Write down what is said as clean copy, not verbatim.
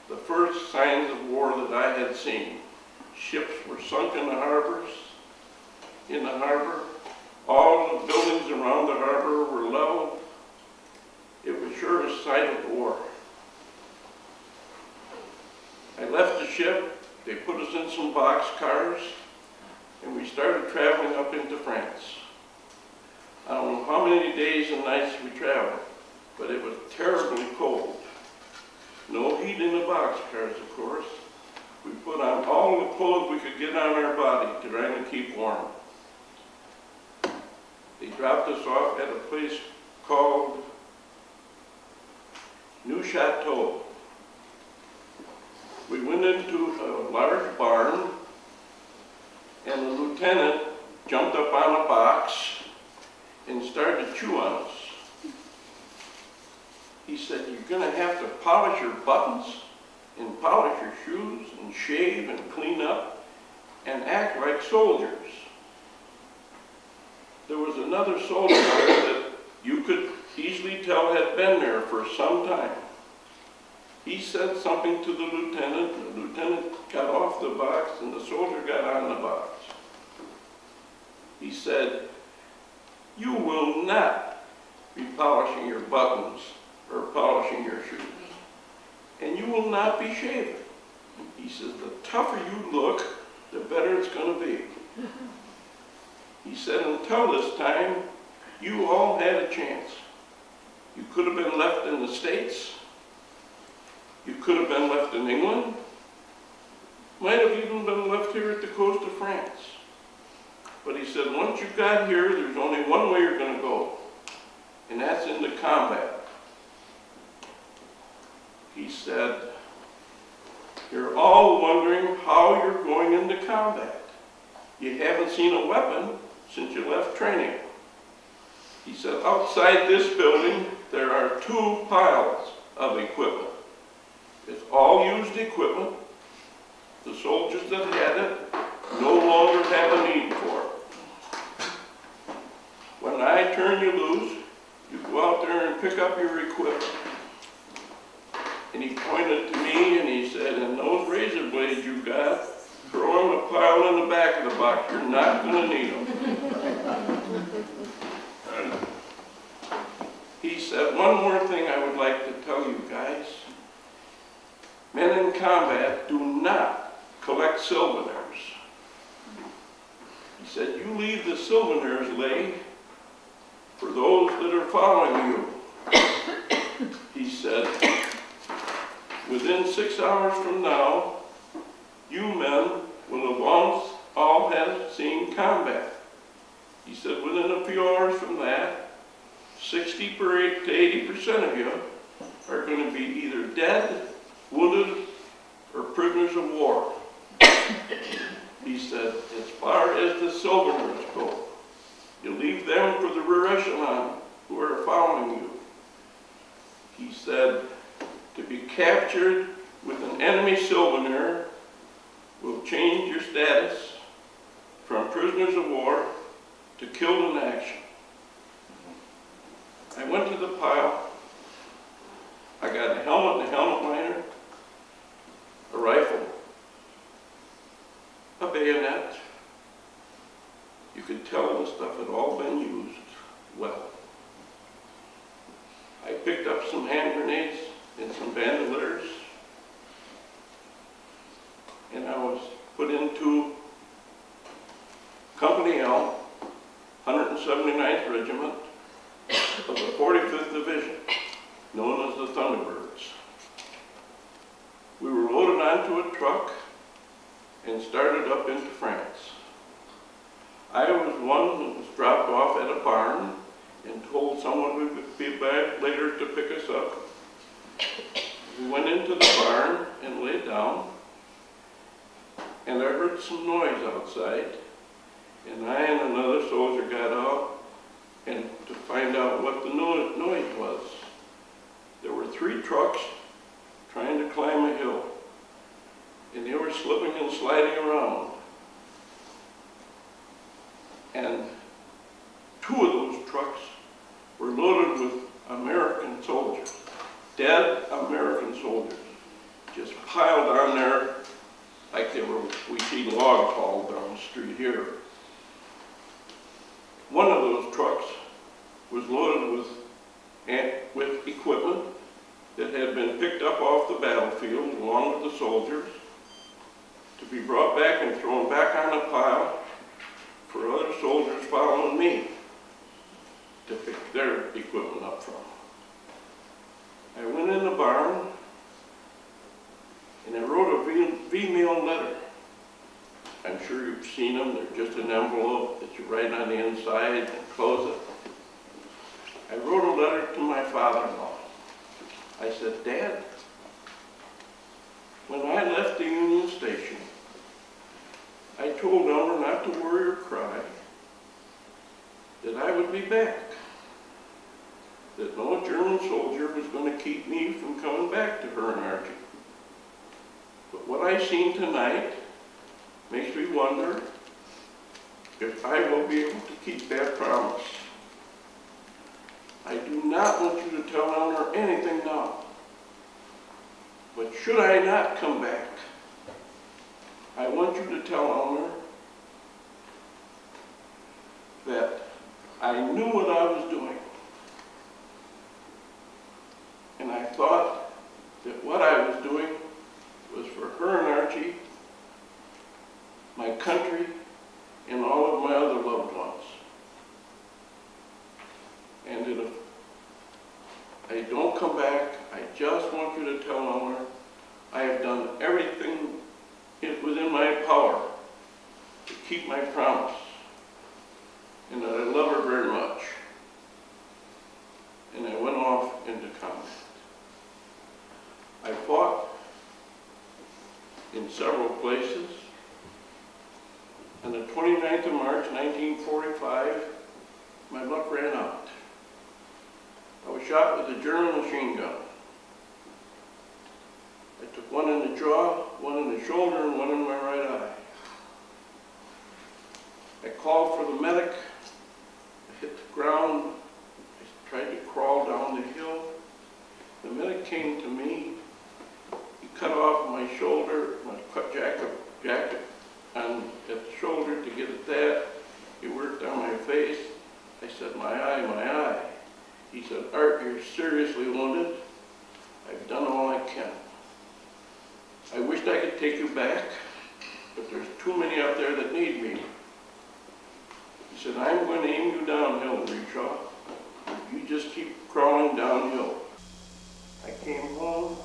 the first signs of war that I had seen. Ships were sunk in the harbors, All the buildings around the harbor were leveled. It was sure a sight of war. I left the ship, they put us in some box cars, and we started traveling up into France. I don't know how many days and nights we traveled, but it was terribly cold. No heat in the box cars, of course. We put on all the clothes we could get on our body to try and keep warm. They dropped us off at a place called Neuchâtel. We went into a large barn, and the lieutenant jumped up on a box and started to chew on us. He said, "You're going to have to polish your buttons and polish your shoes and shave and clean up and act like soldiers." There was another soldier that you could easily tell had been there for some time. He said something to the lieutenant got off the box and the soldier got on the box. He said, "You will not be polishing your buttons or polishing your shoes, and you will not be shaving." He says, "The tougher you look, the better it's going to be." He said, "Until this time, you all had a chance. You could have been left in the States. You could have been left in England. Might have even been left here at the coast of France. But," he said, "once you got here, there's only one way you're going to go, and that's into combat." He said, "You're all wondering how you're going into combat. You haven't seen a weapon since you left training." He said, "Outside this building, there are 2 piles of equipment. It's all used equipment. The soldiers that had it no longer have a need for it. When I turn you loose, you go out there and pick up your equipment." And he pointed to me and he said, "And those razor blades you got, throw them a pile in the back of the box. You're not going to need them." He said, "One more thing I would like to tell you guys. Men in combat do not collect souvenirs." He said, "You leave the souvenirs lay for those that are following you." He said, "Within 6 hours from now, you men will have all have seen combat." He said, "Within a few hours from that, 60 to 80% of you are going to be either dead, wounded, or prisoners of war." He said, "As far as the souvenirs go, you leave them for the rear echelon who are following you." He said, "To be captured with an enemy souvenir will change your status from prisoners of war to killed in action." I went to the pile. I got a helmet and a helmet liner, a rifle, a bayonet. You could tell the stuff had all been used well. I picked up some hand grenades and some bandoliers, and I was put into Company L, 179th Regiment of the 45th Division, known as the Thunderbirds. We were loaded onto a truck and started up into France. I was one that was dropped off at a barn and told someone we would be back later to pick us up. We went into the barn and laid down, and I heard some noise outside, and I and another soldier got out and to find out what the noise was. There were 3 trucks trying to climb a hill, and they were slipping and sliding around. And 2 of those trucks were loaded with American soldiers, dead American soldiers, just piled on there like we see logs hauled down the street here. One of those trucks was loaded with equipment that had been picked up off the battlefield along with the soldiers to be brought back and thrown back on the pile for other soldiers following me to pick their equipment up from. I went in the barn and I wrote a V-mail letter. I'm sure you've seen them. They're just an envelope that you write on the inside and close it. I wrote a letter to my father-in-law. I said, Dad, when I left the Union Station, I told Elmer not to worry or cry, that I would be back, that no German soldier was going to keep me from coming back to her and Archie. But what I seen tonight makes me wonder if I will be able to keep that promise. I do not want you to tell Eleanor anything now. But should I not come back, I want you to tell Eleanor that I knew what I was doing. And I thought that what I was doing was for her and Archie, my country, and all of my other loved ones. And if I don't come back, I just want you to tell Eleanor I have done everything within my power to keep my promise, and that I love her very much. And I went off into combat. I fought in several places. On the 29th of March, 1945, my luck ran out. I was shot with a German machine gun. I took one in the jaw, one in the shoulder, and one in my right eye. I called for the medic. I hit the ground. I tried to crawl down the hill. The medic came to me. He cut off my shoulder, my jacket at the shoulder to get at that. He worked on my face. I said, my eye, my eye. He said, Art, you're seriously wounded. I've done all I can. I wished I could take you back, but there's too many out there that need me. He said, I'm going to aim you downhill, Reshaw. You just keep crawling downhill. I came home.